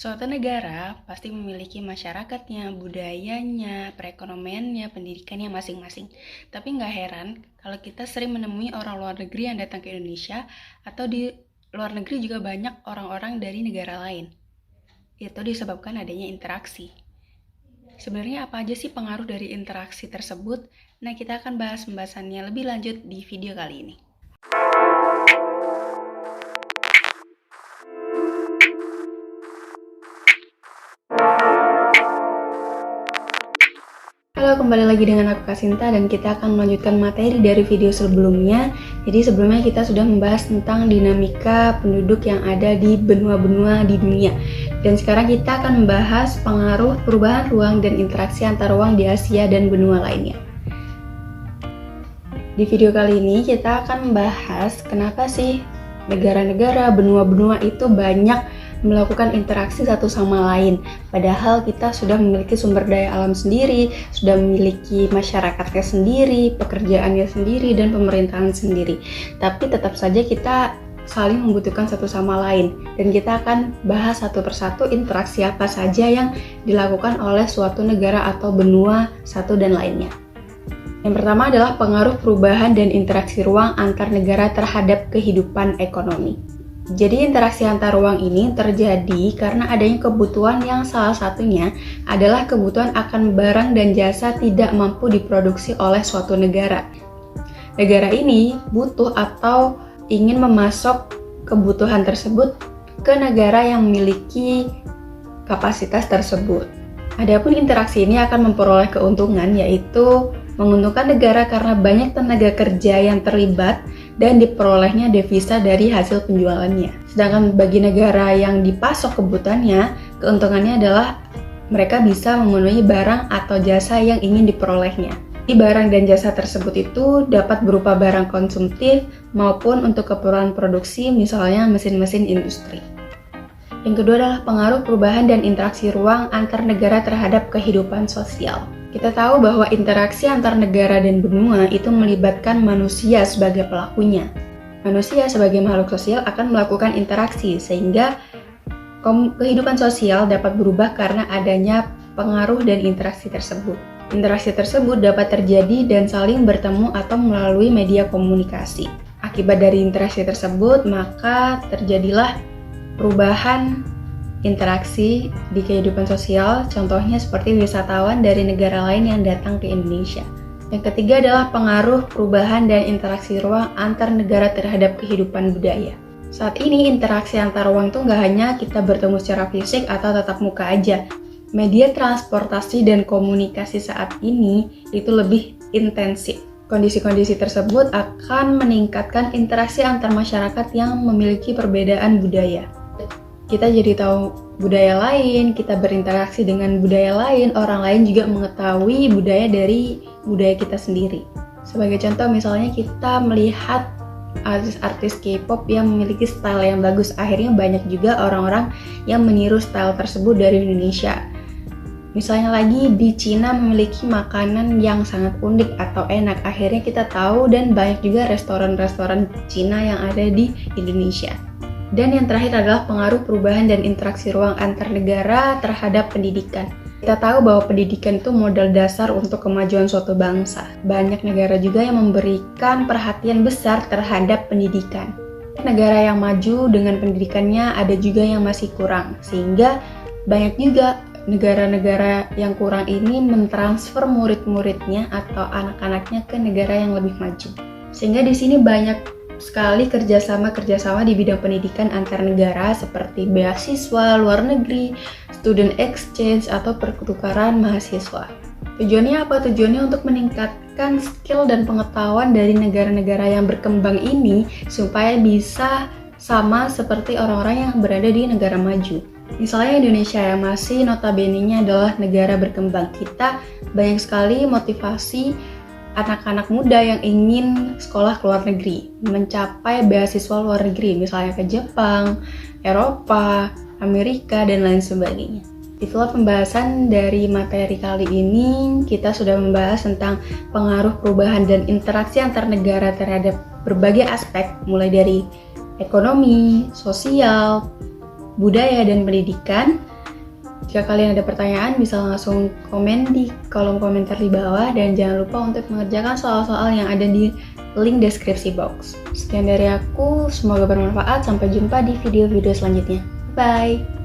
Suatu negara pasti memiliki masyarakatnya, budayanya, perekonomiannya, pendidikannya masing-masing. Tapi nggak heran kalau kita sering menemui orang luar negeri yang datang ke Indonesia, atau di luar negeri juga banyak orang-orang dari negara lain. Itu disebabkan adanya interaksi. Sebenarnya apa aja sih pengaruh dari interaksi tersebut? Nah, kita akan bahas pembahasannya lebih lanjut di video kali ini. Halo, kembali lagi dengan aku Kasinta dan kita akan melanjutkan materi dari video sebelumnya. Jadi sebelumnya kita sudah membahas tentang dinamika penduduk yang ada di benua-benua di dunia. Dan sekarang kita akan membahas pengaruh perubahan ruang dan interaksi antar ruang di Asia dan benua lainnya. Di video kali ini kita akan membahas kenapa sih negara-negara, benua-benua itu banyak melakukan interaksi satu sama lain. Padahal kita sudah memiliki sumber daya alam sendiri, sudah memiliki masyarakatnya sendiri, pekerjaannya sendiri, dan pemerintahan sendiri. Tapi tetap saja kita saling membutuhkan satu sama lain. Dan kita akan bahas satu persatu interaksi apa saja yang dilakukan oleh suatu negara atau benua satu dan lainnya. Yang pertama adalah pengaruh perubahan dan interaksi ruang antar negara terhadap kehidupan ekonomi. Jadi interaksi antar ruang ini terjadi karena adanya kebutuhan yang salah satunya adalah kebutuhan akan barang dan jasa tidak mampu diproduksi oleh suatu negara. Negara ini butuh atau ingin memasok kebutuhan tersebut ke negara yang memiliki kapasitas tersebut. Adapun interaksi ini akan memperoleh keuntungan, yaitu menguntungkan negara karena banyak tenaga kerja yang terlibat dan diperolehnya devisa dari hasil penjualannya. Sedangkan bagi negara yang dipasok kebutuhannya, keuntungannya adalah mereka bisa memenuhi barang atau jasa yang ingin diperolehnya. Di barang dan jasa tersebut itu dapat berupa barang konsumtif maupun untuk keperluan produksi, misalnya mesin-mesin industri. Yang kedua adalah pengaruh perubahan dan interaksi ruang antar negara terhadap kehidupan sosial. Kita tahu bahwa interaksi antar negara dan benua itu melibatkan manusia sebagai pelakunya. Manusia sebagai makhluk sosial akan melakukan interaksi, sehingga kehidupan sosial dapat berubah karena adanya pengaruh dan interaksi tersebut. Interaksi tersebut dapat terjadi dan saling bertemu atau melalui media komunikasi. Akibat dari interaksi tersebut, maka terjadilah perubahan interaksi di kehidupan sosial, contohnya seperti wisatawan dari negara lain yang datang ke Indonesia. Yang ketiga adalah pengaruh perubahan dan interaksi ruang antar negara terhadap kehidupan budaya. Saat ini interaksi antar ruang itu nggak hanya kita bertemu secara fisik atau tatap muka aja. Media transportasi dan komunikasi saat ini itu lebih intensif. Kondisi-kondisi tersebut akan meningkatkan interaksi antar masyarakat yang memiliki perbedaan budaya. Kita jadi tahu budaya lain, kita berinteraksi dengan budaya lain, orang lain juga mengetahui budaya dari budaya kita sendiri. Sebagai contoh, misalnya kita melihat artis-artis K-pop yang memiliki style yang bagus, akhirnya banyak juga orang-orang yang meniru style tersebut dari Indonesia. Misalnya lagi di Cina memiliki makanan yang sangat unik atau enak, akhirnya kita tahu dan banyak juga restoran-restoran Cina yang ada di Indonesia. Dan yang terakhir adalah pengaruh perubahan dan interaksi ruang antar negara terhadap pendidikan. Kita tahu bahwa pendidikan itu modal dasar untuk kemajuan suatu bangsa. Banyak negara juga yang memberikan perhatian besar terhadap pendidikan. Negara yang maju dengan pendidikannya ada juga yang masih kurang, sehingga banyak juga negara-negara yang kurang ini mentransfer murid-muridnya atau anak-anaknya ke negara yang lebih maju. Sehingga di sini banyak sekali kerjasama di bidang pendidikan antar negara seperti beasiswa luar negeri, student exchange, atau pertukaran mahasiswa. Tujuannya apa? Tujuannya untuk meningkatkan skill dan pengetahuan dari negara-negara yang berkembang ini supaya bisa sama seperti orang-orang yang berada di negara maju. Misalnya Indonesia yang masih notabene-nya adalah negara berkembang. Kita banyak sekali motivasi anak-anak muda yang ingin sekolah ke luar negeri, mencapai beasiswa luar negeri, misalnya ke Jepang, Eropa, Amerika, dan lain sebagainya. Itulah pembahasan dari materi kali ini. Kita sudah membahas tentang pengaruh perubahan dan interaksi antar negara terhadap berbagai aspek, mulai dari ekonomi, sosial, budaya, dan pendidikan. Jika kalian ada pertanyaan, bisa langsung komen di kolom komentar di bawah, dan jangan lupa untuk mengerjakan soal-soal yang ada di link deskripsi box. Sekian dari aku, semoga bermanfaat. Sampai jumpa di video-video selanjutnya. Bye!